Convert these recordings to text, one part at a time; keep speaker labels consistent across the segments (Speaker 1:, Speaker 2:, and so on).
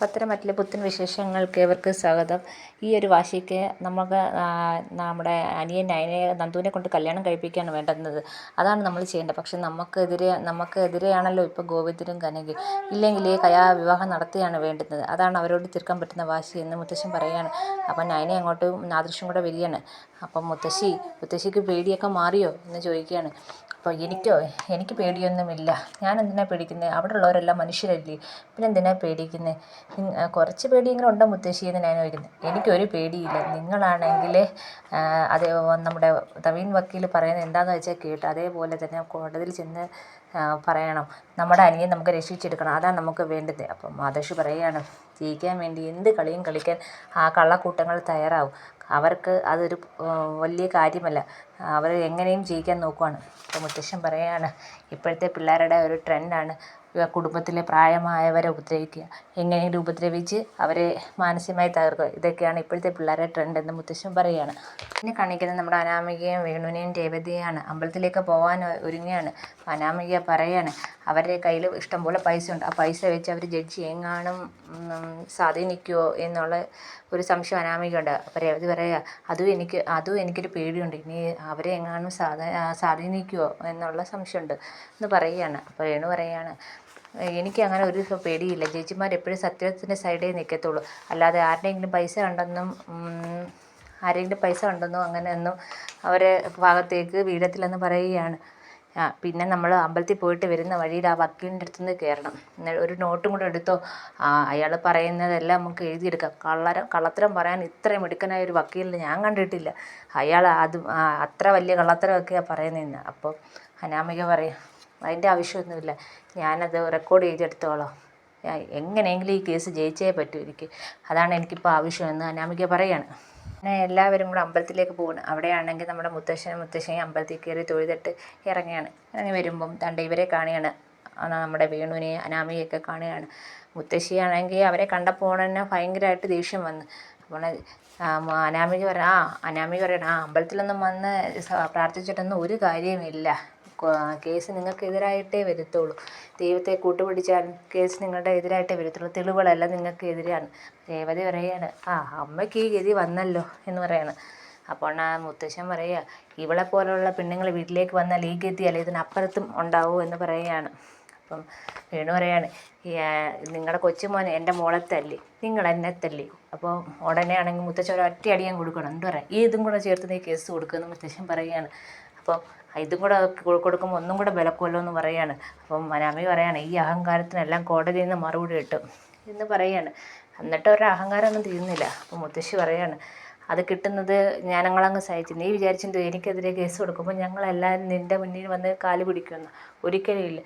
Speaker 1: പത്തനംതിട്ടയിലെ പുത്തൻ വിശേഷങ്ങൾക്ക് ഏവർക്ക് സ്വാഗതം. ഈ ഒരു വാശിക്ക് നമുക്ക് നമ്മുടെ അനിയൻ നന്ദുവിനെ കൊണ്ട് കല്യാണം കഴിപ്പിക്കുകയാണ് വേണ്ടുന്നത്. അതാണ് നമ്മൾ ചെയ്യേണ്ടത്. പക്ഷെ നമുക്കെതിരെയാണല്ലോ ഇപ്പോൾ ഗോവിന്ദനും കനകയും. ഇല്ലെങ്കിൽ വിവാഹം നടത്തുകയാണ് വേണ്ടുന്നത്. അതാണ് അവരോട് തീർക്കാൻ പറ്റുന്ന വാശി എന്ന് മുത്തശ്ശൻ പറയുകയാണ്. അപ്പം നയനെ അങ്ങോട്ടും നാദൃശും കൂടെ വരികയാണ്. അപ്പം മുത്തശ്ശിക്ക് പേടിയൊക്കെ മാറിയോ എന്ന് ചോദിക്കുകയാണ്. അപ്പോൾ എനിക്ക് പേടിയൊന്നുമില്ല. ഞാൻ എന്തിനാണ് പേടിക്കുന്നത്? അവിടെ ഉള്ളവരെല്ലാം മനുഷ്യരല്ലേ, പിന്നെ എന്തിനാണ് പേടിക്കുന്നത്? കുറച്ച് പേടിയെങ്കിലും ഉണ്ടോ മുത്തശ്ശി എന്ന് ഞാൻ ചോദിക്കുന്നത്. എനിക്കൊരു പേടിയില്ല. നിങ്ങളാണെങ്കിൽ അതേ നമ്മുടെ നവീൻ വക്കീൽ പറയുന്നത് എന്താണെന്ന് വെച്ചാൽ കേട്ട് അതേപോലെ തന്നെ കോടതിയിൽ ചെന്ന് പറയണം. നമ്മുടെ അനിയൻ നമുക്ക് രക്ഷിച്ചെടുക്കണം. അതാണ് നമുക്ക് വേണ്ടത്. അപ്പം മാതർഷി പറയുകയാണ്, ജയിക്കാൻ വേണ്ടി എന്ത് കളിയും കളിക്കാൻ ആ കള്ളക്കൂട്ടങ്ങൾ തയ്യാറാവും. അവർക്ക് അതൊരു വലിയ കാര്യമല്ല. അവർ എങ്ങനെയും ജയിക്കാൻ നോക്കുവാണ്. അപ്പോൾ മുത്തശ്ശൻ പറയുകയാണ്, ഇപ്പോഴത്തെ പിള്ളേരുടെ ഒരു ട്രെൻഡാണ് കുടുംബത്തിലെ പ്രായമായവരെ ഉപദ്രവിക്കുക, എങ്ങനെയെങ്കിലും ഉപദ്രവിച്ച് അവരെ മാനസികമായി തകർക്കുക. ഇതൊക്കെയാണ് ഇപ്പോഴത്തെ പിള്ളേരുടെ ട്രെൻഡ് എന്ന് മുത്തശ്ശൻ പറയുകയാണ്. പിന്നെ കാണിക്കുന്നത് നമ്മുടെ അനാമികയും വേണുവിനെയും രേവതിയാണ്. അമ്പലത്തിലേക്ക് പോകാൻ ഒരുങ്ങുകയാണ്. അനാമിക പറയാണ് അവരുടെ കയ്യിൽ ഇഷ്ടംപോലെ പൈസ ഉണ്ട്. ആ പൈസ വെച്ച് അവർ ജഡ്ജി എങ്ങാനും സ്വാധീനിക്കുമോ എന്നുള്ള ഒരു സംശയം അനാമികയുണ്ട്. അപ്പോൾ രേവതി പറയുക അതും എനിക്കൊരു പേടിയുണ്ട്, ഇനി അവരെ എങ്ങാനും സ്വാധീനിക്കുമോ എന്നുള്ള സംശയമുണ്ട് എന്ന് പറയുകയാണ്. അപ്പോൾ വേണു പറയുകയാണ്, എനിക്ക് അങ്ങനെ ഒരു പേടിയില്ല. ജഡ്ജിമാർ എപ്പോഴും സത്യത്തിൻ്റെ സൈഡേ നിൽക്കത്തുള്ളൂ. അല്ലാതെ ആരുടെയെങ്കിലും പൈസ ഉണ്ടെന്നോ അങ്ങനെയൊന്നും അവരെ ഭാഗത്തേക്ക് വീഴത്തില്ലെന്ന് പറയുകയാണ്. പിന്നെ നമ്മൾ അമ്പലത്തിൽ പോയിട്ട് വരുന്ന വഴിയിൽ ആ വക്കീലിൻ്റെ അടുത്തുനിന്ന് കയറണം. ഒരു നോട്ടും കൂടെ എടുത്തോ, അയാൾ പറയുന്നതെല്ലാം നമുക്ക് എഴുതിയെടുക്കാം. കള്ളത്തരം പറയാൻ ഇത്രയും മിടുക്കനായ ഒരു വക്കീലിനെ ഞാൻ കണ്ടിട്ടില്ല. അയാൾ അത്ര വലിയ കള്ളത്തരമൊക്കെയാണ് പറയുന്നതെന്ന്. അപ്പോൾ അനാമിക പറയും, അതിൻ്റെ ആവശ്യമൊന്നുമില്ല, ഞാനത് റെക്കോർഡ് ചെയ്തെടുത്തോളാം. എങ്ങനെയെങ്കിലും ഈ കേസ് ജയിച്ചേ പറ്റൂ അതാണ് എനിക്കിപ്പോൾ ആവശ്യമെന്ന് അനാമിക പറയാണ്. പിന്നെ എല്ലാവരും കൂടെ അമ്പലത്തിലേക്ക് പോകണം. അവിടെയാണെങ്കിൽ നമ്മുടെ മുത്തശ്ശൻ അമ്പലത്തിൽ കയറി തൊഴുതിട്ട് ഇറങ്ങി വരുമ്പം ഇവരെ കാണുകയാണ്. നമ്മുടെ വേണുവിനെ അനാമികയൊക്കെ കാണുകയാണ്. മുത്തശ്ശിയാണെങ്കിൽ അവരെ കണ്ടപ്പോൾ തന്നെ ഭയങ്കരമായിട്ട് ദേഷ്യം വന്നു. അപ്പോൾ അനാമിക പറയണം, അമ്പലത്തിലൊന്നും വന്ന് പ്രാർത്ഥിച്ചിട്ടൊന്നും ഒരു കാര്യമില്ല. കേസ് നിങ്ങൾക്കെതിരായിട്ടേ വരത്തുള്ളൂ. ദൈവത്തെ കൂട്ടുപിടിച്ചാൽ കേസ് നിങ്ങളുടെ എതിരായിട്ടേ വരത്തുള്ളൂ. തെളിവുകളെല്ലാം നിങ്ങൾക്ക് എതിരാണ്. രേവതി പറയുകയാണ്, അമ്മയ്ക്ക് ഈ ഗതി വന്നല്ലോ എന്ന് പറയാണ്. അപ്പോൾ മുത്തശ്ശൻ പറയുക, ഇവളെ പോലുള്ള പെണ്ണുങ്ങൾ വീട്ടിലേക്ക് വന്നാൽ ഈ ഗതിയല്ല, ഇതിനപ്പുറത്തും ഉണ്ടാവും എന്ന് പറയുകയാണ്. അപ്പം വേണു പറയാണ്, നിങ്ങളുടെ കൊച്ചുമോൻ എൻ്റെ മോളെ തല്ലി, നിങ്ങൾ എന്നെ തല്ലി. അപ്പോൾ ഉടനെ ആണെങ്കിൽ മുത്തശ്ശൻ ഒരൊറ്റ അടിയാൻ കൊടുക്കണം. എന്ത് പറയാം, ഇതും കൂടെ ചേർത്ത് നീ കേസ് കൊടുക്കുമെന്ന് മുത്തശ്ശൻ പറയുകയാണ്. അപ്പം ഇതും കൂടെ കൊടുക്കുമ്പോൾ ഒന്നും കൂടെ വിലക്കുമല്ലോ എന്ന് പറയുകയാണ്. അപ്പം അനാമിക പറയാണ്, ഈ അഹങ്കാരത്തിനെല്ലാം കോടതിയിൽ നിന്ന് മറുപടി കിട്ടും എന്ന് പറയുകയാണ്. എന്നിട്ട് അവരുടെ അഹങ്കാരമൊന്നും തീരുന്നില്ല. അപ്പം മുത്തശ്ശി പറയാണ്, അത് കിട്ടുന്നത് ഞങ്ങളങ്ങ് സഹിച്ചു. നീ വിചാരിച്ചെന്തോ എനിക്കെതിരെ കേസ് കൊടുക്കുമ്പോൾ ഞങ്ങളെല്ലാവരും നിൻ്റെ മുന്നിൽ വന്ന് കാല് പിടിക്കുമെന്ന്? ഒരിക്കലും ഇല്ല.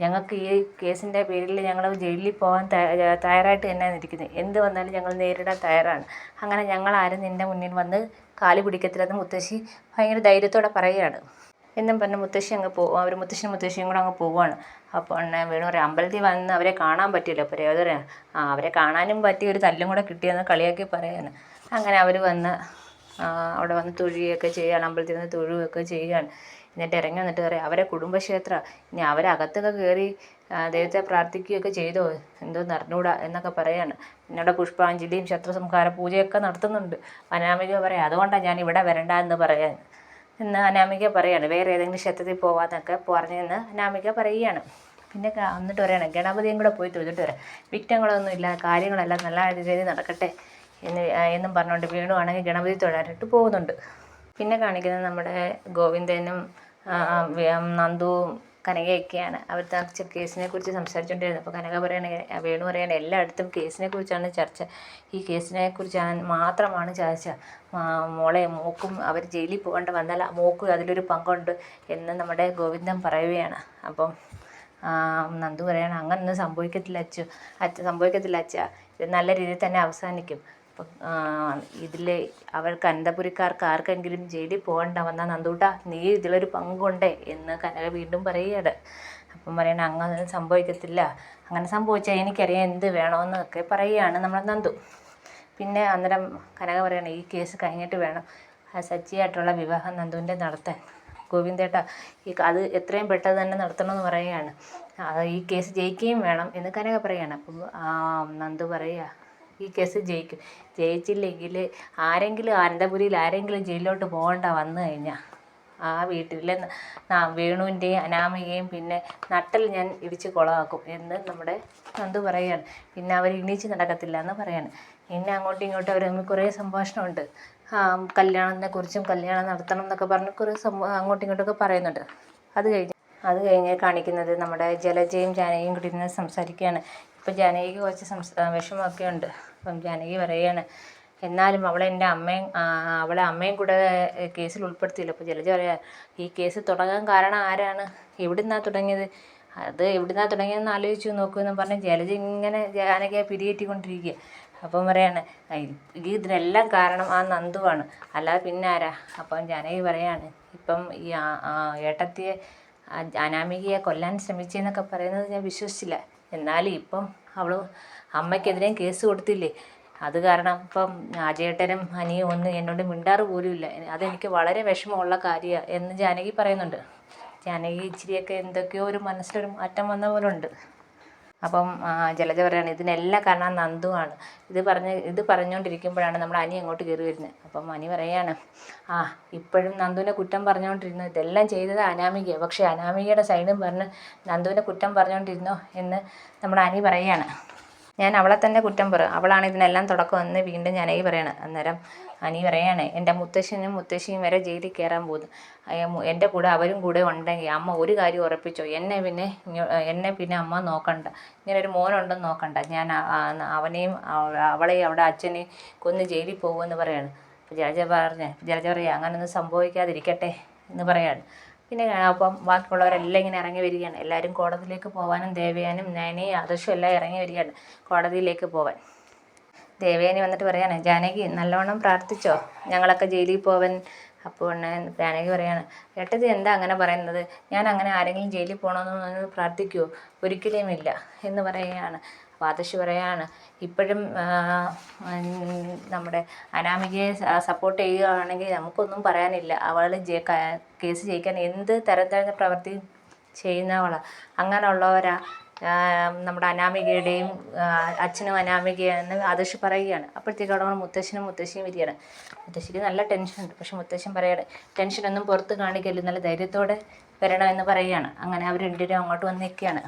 Speaker 1: ഞങ്ങൾക്ക് ഈ കേസിൻ്റെ പേരിൽ ഞങ്ങൾ ജയിലിൽ പോകാൻ തയ്യാറായിട്ട് തന്നെയാണ് ഇരിക്കുന്നത്. എന്ത് വന്നാലും ഞങ്ങൾ നേരിടാൻ തയ്യാറാണ്. അങ്ങനെ ഞങ്ങളാരും നിൻ്റെ മുന്നിൽ വന്ന് കാല് പിടിക്കത്തില്ലെന്ന് മുത്തശ്ശി ഭയങ്കര ധൈര്യത്തോടെ പറയുകയാണ്. എന്നും പറഞ്ഞ് മുത്തശ്ശി അങ്ങ് പോകും. മുത്തശ്ശിയും കൂടെ അങ്ങ് പോവുകയാണ്. അപ്പോൾ വേണു പറയാം, അമ്പലത്തിൽ വന്ന് അവരെ കാണാൻ പറ്റില്ല. അപ്പോൾ രേവതി പറയാം, അവരെ കാണാനും പറ്റി, ഒരു തല്ലും കൂടെ കിട്ടിയെന്ന് കളിയാക്കി പറയാണ്. അങ്ങനെ അവർ അവിടെ വന്ന് തൊഴുകയൊക്കെ ചെയ്യുകയാണ്. അമ്പലത്തിൽ നിന്ന് തൊഴുകയൊക്കെ ചെയ്യുകയാണ്. എന്നിട്ട് ഇറങ്ങി വന്നിട്ട് പറയാം, അവരെ കുടുംബക്ഷേത്ര, ഇനി അവരകത്തൊക്കെ കയറി ദൈവത്തെ പ്രാർത്ഥിക്കുകയൊക്കെ ചെയ്തോ എന്തോ അറിഞ്ഞൂടാ എന്നൊക്കെ പറയാണ്. പിന്നീട് പുഷ്പാഞ്ജലിയും ശത്രുസംഹാര പൂജയൊക്കെ നടത്തുന്നുണ്ട്. അനാമിക പറയാം, അതുകൊണ്ടാണ് ഞാൻ ഇവിടെ വരണ്ട എന്ന് പറയാൻ എന്ന് അനാമിക പറയാണ്. വേറെ ഏതെങ്കിലും ക്ഷേത്രത്തിൽ പോകാമെന്നൊക്കെ പറഞ്ഞെന്ന് അനാമിക പറയുകയാണ്. പിന്നെ എന്നിട്ട് പറയണം, ഗണപതിയും കൂടെ പോയി തൊഴുതിട്ട് വരാം, വിഘ്നങ്ങളൊന്നും ഇല്ല, കാര്യങ്ങളെല്ലാം നല്ല രീതിയിൽ നടക്കട്ടെ എന്നും പറഞ്ഞുകൊണ്ട് വേണു ആണെങ്കിൽ ഗണപതി തൊഴാനായിട്ട് പോകുന്നുണ്ട്. പിന്നെ കാണിക്കുന്നത് നമ്മുടെ ഗോവിന്ദനും നന്ദുവും കനകയൊക്കെയാണ്. അവർ കേസിനെ കുറിച്ച് സംസാരിച്ചുകൊണ്ടിരുന്നത്. അപ്പോൾ കനക വേണു പറയണേ, എല്ലായിടത്തും കേസിനെ കുറിച്ചാണ് ചർച്ച, ഈ കേസിനെ കുറിച്ചാണ് മാത്രമാണ് ചർച്ച. മോക്കും അവർ ജയിലിൽ പോകേണ്ട വന്നാൽ മോക്കും അതിലൊരു പങ്കുണ്ട് എന്ന് നമ്മുടെ ഗോവിന്ദൻ പറയുകയാണ്. അപ്പം നന്ദു പറയണം, അങ്ങനൊന്നും സംഭവിക്കത്തില്ല അച്ഛ, ഇത് നല്ല രീതിയിൽ തന്നെ അവസാനിക്കും. അപ്പം ഇതിൽ അവർക്ക് അനന്തപുരിക്കാർക്ക് ആർക്കെങ്കിലും ജയിലിൽ പോകേണ്ട വന്നാൽ നന്ദൂട്ടാ നീ ഇതിലൊരു പങ്കുണ്ടേ എന്ന് കനക വീണ്ടും പറയുകയാണ്. അപ്പം പറയണം, അങ്ങനെ സംഭവിക്കത്തില്ല, അങ്ങനെ സംഭവിച്ചാൽ എനിക്കറിയാം എന്ത് വേണമെന്നൊക്കെ പറയുകയാണ് നമ്മുടെ നന്ദു. പിന്നെ അന്നേരം കനക പറയണം, ഈ കേസ് കഴിഞ്ഞിട്ട് വേണം സച്ചിയായിട്ടുള്ള വിവാഹം നന്ദുവിൻ്റെ നടത്താൻ. ഗോവിന്ദേട്ട അത് എത്രയും പെട്ടെന്ന് തന്നെ നടത്തണമെന്ന് പറയുകയാണ്. ഈ കേസ് ജയിക്കുകയും വേണം എന്ന് കനക പറയാണ്. അപ്പം നന്ദു പറയുക ഈ കേസ് ജയിക്കും, ജയിച്ചില്ലെങ്കിൽ ആരെങ്കിലും അനന്തപുരിയിൽ ആരെങ്കിലും ജയിലിലോട്ട് പോകേണ്ട വന്നു കഴിഞ്ഞാൽ ആ വീട്ടിലെ വേണുവിൻ്റെയും അനാമികയും പിന്നെ നട്ടൽ ഞാൻ ഇടിച്ച് കുളമാക്കും എന്ന് നമ്മുടെ നന്ദു പറയുകയാണ്. പിന്നെ അവർ എണീച്ച് നടക്കത്തില്ല എന്ന് പറയാണ്. പിന്നെ അങ്ങോട്ടും ഇങ്ങോട്ടും അവർ തമ്മിൽ കുറേ സംഭാഷണമുണ്ട്. കല്യാണത്തെക്കുറിച്ചും കല്യാണം നടത്തണം എന്നൊക്കെ പറഞ്ഞ് കുറേ അങ്ങോട്ടും ഇങ്ങോട്ടൊക്കെ പറയുന്നുണ്ട്. അത് കഴിഞ്ഞ് കാണിക്കുന്നത് നമ്മുടെ ജലജയും ജാനകിയും കൂടി ഇരുന്ന് സംസാരിക്കുകയാണ്. ഇപ്പം ജാനകിക്ക് കുറച്ച് വിഷമമൊക്കെ ഉണ്ട്. അപ്പം ജാനകി പറയുകയാണ് എന്നാലും അവളെ അമ്മയും കൂടെ കേസിൽ ഉൾപ്പെടുത്തിയില്ല. അപ്പോൾ ജലജ പറയാ ഈ കേസ് തുടങ്ങാൻ കാരണം ആരാണ്, എവിടുന്നാണ് തുടങ്ങിയത്, അത് എവിടുന്നാണ് തുടങ്ങിയതെന്ന് ആലോചിച്ച് നോക്കുമെന്ന് പറഞ്ഞ് ജലജ ഇങ്ങനെ ജാനകിയെ പിരിയേറ്റിക്കൊണ്ടിരിക്കുക. അപ്പം പറയാണ് ഇതിനെല്ലാം കാരണം ആ നന്ദുവാണ്, അല്ലാതെ പിന്നെ ആരാ. അപ്പം ജാനകി പറയാണ് ഇപ്പം ഈ ഏട്ടത്തിയെ അനാമികയെ കൊല്ലാൻ ശ്രമിച്ചെന്നൊക്കെ പറയുന്നത് ഞാൻ വിശ്വസിച്ചില്ല. എന്നാലും ഇപ്പം അവൾ അമ്മയ്ക്കെതിരെയും കേസ് കൊടുത്തില്ലേ, അത് കാരണം ഇപ്പം അജയേട്ടനും അനിയും ഒന്നും എന്നോട് മിണ്ടാറ് പോലുമില്ല. അതെനിക്ക് വളരെ വിഷമമുള്ള കാര്യമാണ് എന്ന് ജാനകി പറയുന്നുണ്ട്. ജാനകി ഇച്ചിരിയൊക്കെ എന്തൊക്കെയോ ഒരു മനസ്സിലൊരു മാറ്റം വന്ന പോലെ ഉണ്ട്. അപ്പം ജലജ പറയാണ് ഇതിനെല്ലാം കാരണം നന്ദുവാണ്. ഇത് പറഞ്ഞുകൊണ്ടിരിക്കുമ്പോഴാണ് നമ്മുടെ അനി അങ്ങോട്ട് കയറി വരുന്നത്. അപ്പം അനി പറയാണ് ഇപ്പോഴും നന്ദുവിനെ കുറ്റം പറഞ്ഞുകൊണ്ടിരുന്നു, ഇതെല്ലാം ചെയ്തത് അനാമികയാണ്, പക്ഷേ അനാമികയുടെ സൈഡും പറഞ്ഞ് നന്ദുവിനെ കുറ്റം പറഞ്ഞുകൊണ്ടിരുന്നോ എന്ന് നമ്മുടെ അനി പറയുകയാണ്. ഞാൻ അവളെ തന്നെ കുറ്റം പറയും, അവളാണ് ഇതിനെല്ലാം തുടക്കമെന്ന് വീണ്ടും ജാനകി പറയാണ്. അന്നേരം അനി പറയാണ് എൻ്റെ മുത്തശ്ശനും മുത്തശ്ശിയും വരെ ജയിലിൽ കയറാൻ പോകുന്നു, എൻ്റെ കൂടെ അവരും കൂടെ ഉണ്ടെങ്കിൽ അമ്മ ഒരു കാര്യം ഉറപ്പിച്ചോ, എന്നെ പിന്നെ അമ്മ നോക്കണ്ട, ഇങ്ങനൊരു മോനുണ്ടെന്ന് നോക്കണ്ട, ഞാൻ അവളെയും അവിടെ അച്ഛനെയും കൊന്ന് ജയിലിൽ പോകുമെന്ന് പറയാണ്. അപ്പോൾ ജലജ പറയുക അങ്ങനൊന്നും സംഭവിക്കാതിരിക്കട്ടെ എന്ന് പറയാണ്. പിന്നെ അപ്പം ബാക്കിയുള്ളവരെല്ലാം ഇങ്ങനെ ഇറങ്ങി വരികയാണ്. എല്ലാവരും കോടതിയിലേക്ക് പോകാനും ദേവയാനും നയനയും ആദർശും എല്ലാം ഇറങ്ങി വരികയാണ് കോടതിയിലേക്ക് പോകാൻ. ദേവയാനി വന്നിട്ട് പറയാണ് ജാനകി നല്ലോണം പ്രാർത്ഥിച്ചോ ഞങ്ങളൊക്കെ ജയിലിൽ പോവാൻ. അപ്പോൾ ജാനകി പറയാണ് ഏട്ടത്തി എന്താ അങ്ങനെ പറയുന്നത്, ഞാൻ അങ്ങനെ ആരെങ്കിലും ജയിലിൽ പോകണമെന്ന് പ്രാർത്ഥിക്കുമോ, ഒരിക്കലുമില്ല എന്ന് പറയുകയാണ്. അപ്പോൾ ആദർശ് പറയാണ് ഇപ്പോഴും നമ്മുടെ അനാമികയെ സപ്പോർട്ട് ചെയ്യുകയാണെങ്കിൽ നമുക്കൊന്നും പറയാനില്ല, അവൾ കേസ് ജയിക്കാൻ എന്ത് തരം പ്രവൃത്തി ചെയ്യുന്നവളാണ്, അങ്ങനെയുള്ളവരാ നമ്മുടെ അനാമികയുടെയും അച്ഛനും അനാമികയെന്ന് ആദർശ് പറയുകയാണ്. അപ്പോഴത്തേക്കും അവിടെ മുത്തശ്ശനും മുത്തശ്ശിയും വരികയാണ്. മുത്തശ്ശിക്ക് നല്ല ടെൻഷനുണ്ട്, പക്ഷെ മുത്തശ്ശൻ പറയാണ് ടെൻഷനൊന്നും പുറത്ത് കാണിക്കരുത്, നല്ല ധൈര്യത്തോടെ വരണമെന്ന് പറയുകയാണ്. അങ്ങനെ അവർ രണ്ടുപേരും അങ്ങോട്ട് വന്ന് നിൽക്കുകയാണ്.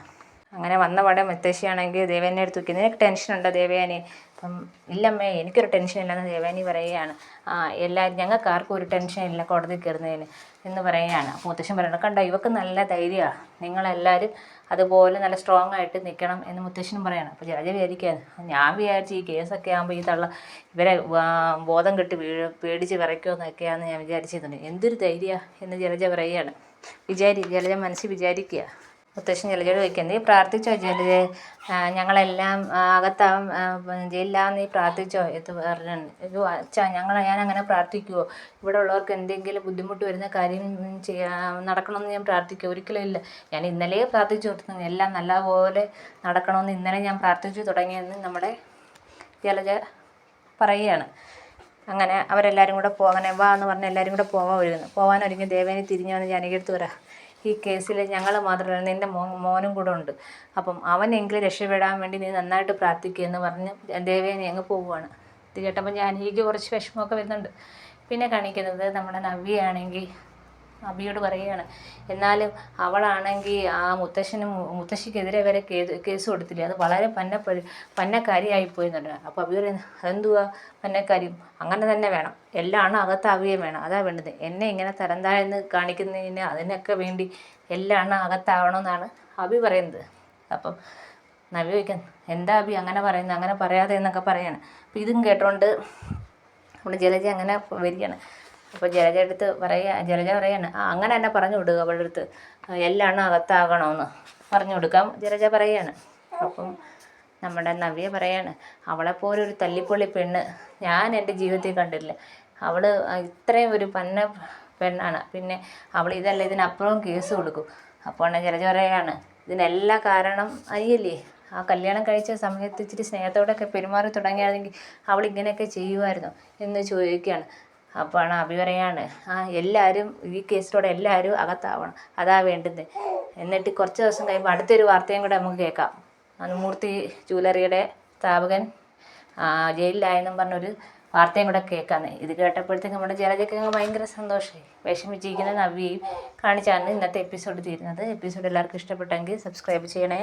Speaker 1: അങ്ങനെ വന്ന പാടെ മുത്തശ്ശിയാണെങ്കിൽ ദേവയാനിയെ അടുത്ത് വയ്ക്കുന്നത് നിനക്ക് ടെൻഷനുണ്ടോ ദേവയാനി. അപ്പം ഇല്ലമ്മേ എനിക്കൊരു ടെൻഷനില്ലെന്ന് ദേവയാനി പറയുകയാണ്. ഞങ്ങൾക്ക് ആർക്കും ഒരു ടെൻഷനില്ല കോടതി കയറുന്നതിന് എന്ന് പറയുകയാണ്. അപ്പോൾ മുത്തശ്ശൻ പറയണം കണ്ടോ ഇവക്ക് നല്ല ധൈര്യമാണ്, നിങ്ങളെല്ലാവരും അതുപോലെ നല്ല സ്ട്രോങ് ആയിട്ട് നിൽക്കണം എന്ന് മുത്തശ്ശനും പറയണം. അപ്പോൾ ജലജ വിചാരിക്കുകയാണ് ഞാൻ വിചാരിച്ച് ഈ കേസൊക്കെ ആകുമ്പോൾ ഇവരെ ബോധം കെട്ട് പേടിച്ച് വിറയ്ക്കുമെന്നൊക്കെയാണ് ഞാൻ വിചാരിച്ചിരുന്നത്, എന്തൊരു ധൈര്യമാണ് എന്ന് ജലജ പറയുകയാണ്. ജലജ മനസ്സിൽ വിചാരിക്കുക. മുത്തശ്ശൻ ജലജയോട് ചോദിക്കുക നീ പ്രാർത്ഥിച്ചോ ജലജയെ, ഞങ്ങളെല്ലാം അകത്താവും ജയിലിലാവും നീ പ്രാർത്ഥിച്ചോ എന്ന് പറഞ്ഞു. അച്ഛാ ഞാനങ്ങനെ പ്രാർത്ഥിക്കുമോ, ഇവിടെ ഉള്ളവർക്ക് എന്തെങ്കിലും ബുദ്ധിമുട്ട് വരുന്ന കാര്യം നടക്കണമെന്ന് ഞാൻ പ്രാർത്ഥിക്കുമോ, ഒരിക്കലും ഇല്ല, ഞാൻ ഇന്നലെ പ്രാർത്ഥിച്ചു കൊടുത്തു എല്ലാം നല്ലപോലെ നടക്കണമെന്ന് ഇന്നലെ ഞാൻ പ്രാർത്ഥിച്ചു തുടങ്ങിയെന്ന് നമ്മുടെ ജലജ പറയുകയാണ്. അങ്ങനെ അവരെല്ലാവരും കൂടെ അങ്ങനെ വാ എന്ന് പറഞ്ഞ് എല്ലാവരും കൂടെ പോകാനൊരുങ്ങി ദേവയാനി തിരിഞ്ഞു വന്ന് ജാനകിയെടുത്ത് വരാം ഈ കേസിൽ ഞങ്ങൾ മാത്രമല്ല നിൻ്റെ മോനും കൂടെ ഉണ്ട്, അപ്പം അവനെങ്കിലും രക്ഷപ്പെടാൻ വേണ്ടി നീ നന്നായിട്ട് പ്രാർത്ഥിക്കുക എന്ന് പറഞ്ഞ് ദേവയാനി അങ്ങ് പോവുകയാണ്. ഇത് കേട്ടപ്പോൾ ജാനകിക്ക് കുറച്ച് വിഷമമൊക്കെ വരുന്നുണ്ട്. പിന്നെ കാണിക്കുന്നത് നമ്മുടെ നവ്യയാണെങ്കിൽ അബിയോട് പറയുകയാണ് എന്നാലും അവളാണെങ്കിൽ ആ മുത്തശ്ശിക്കെതിരെ വരെ കേസ് കൊടുത്തില്ലേ, അത് വളരെ പന്നക്കാരിയായിപ്പോയി എന്നുണ്ട്. അപ്പോൾ അബി പറയുന്നത് അതെന്തുവാ പന്നക്കാരിയും, അങ്ങനെ തന്നെ വേണം, എല്ലാം അകത്താവുകയും വേണം, അതാ വേണ്ടത്, എന്നെ ഇങ്ങനെ തരം താഴ്ന്ന് കാണിക്കുന്നതിന് അതിനൊക്കെ വേണ്ടി എല്ലാം അകത്താവണമെന്നാണ് അബി പറയുന്നത്. അപ്പം നവ്യ ചോദിക്കാൻ എന്താ അബി അങ്ങനെ പറയുന്നത്, അങ്ങനെ പറയാതെ എന്നൊക്കെ പറയാണ്. അപ്പോൾ ഇതും കേട്ടോണ്ട് നമ്മുടെ ജലജ അങ്ങനെ വരികയാണ്. അപ്പോൾ ജലജ പറയാണ് അങ്ങനെ തന്നെ പറഞ്ഞു കൊടുക്കുക അവളുടെ അടുത്ത്, എല്ലാം അകത്താകണമെന്ന് പറഞ്ഞു കൊടുക്കാം ജലജ പറയുകയാണ്. അപ്പം നമ്മുടെ നവ്യ പറയാണ് അവളെപ്പോലൊരു തല്ലിപ്പൊള്ളി പെണ്ണ് ഞാൻ എൻ്റെ ജീവിതത്തിൽ കണ്ടിട്ടില്ല, അവൾ ഇത്രയും ഒരു പെണ്ണാണ്, പിന്നെ അവൾ ഇതിനപ്പുറവും കേസ് കൊടുക്കും. അപ്പോൾ ജലജ പറയാണ് ഇതിനെല്ലാം കാരണം അനിയല്ലേ, ആ കല്യാണം കഴിച്ച സമയത്ത് ഇച്ചിരി സ്നേഹത്തോടെയൊക്കെ പെരുമാറി തുടങ്ങിയാണെങ്കിൽ അവൾ ഇങ്ങനെയൊക്കെ ചെയ്യുമായിരുന്നു എന്ന് ചോദിക്കുകയാണ്. അപ്പോൾ അഭി പറയാണ് എല്ലാവരും ഈ കേസിലൂടെ എല്ലാവരും അകത്താവണം, അതാ വേണ്ടുന്നത്. എന്നിട്ട് കുറച്ച് ദിവസം കഴിയുമ്പോൾ അടുത്തൊരു വാർത്തയും കൂടെ നമുക്ക് കേൾക്കാം. മൂർത്തി ജ്വല്ലറിയുടെ സ്ഥാപകൻ ജയിലിലായെന്നും പറഞ്ഞൊരു വാർത്തയും കൂടെ കേൾക്കാമെന്ന്. ഇത് കേട്ടപ്പോഴത്തേക്ക് നമ്മുടെ ജലജയ്ക്ക് ഭയങ്കര സന്തോഷമായി. വിഷമിച്ചിരിക്കുന്ന നവ്യയും കാണിച്ചാണ് ഇന്നത്തെ എപ്പിസോഡ് തീരുന്നത്. എപ്പിസോഡ് എല്ലാവർക്കും ഇഷ്ടപ്പെട്ടെങ്കിൽ സബ്സ്ക്രൈബ് ചെയ്യണേ.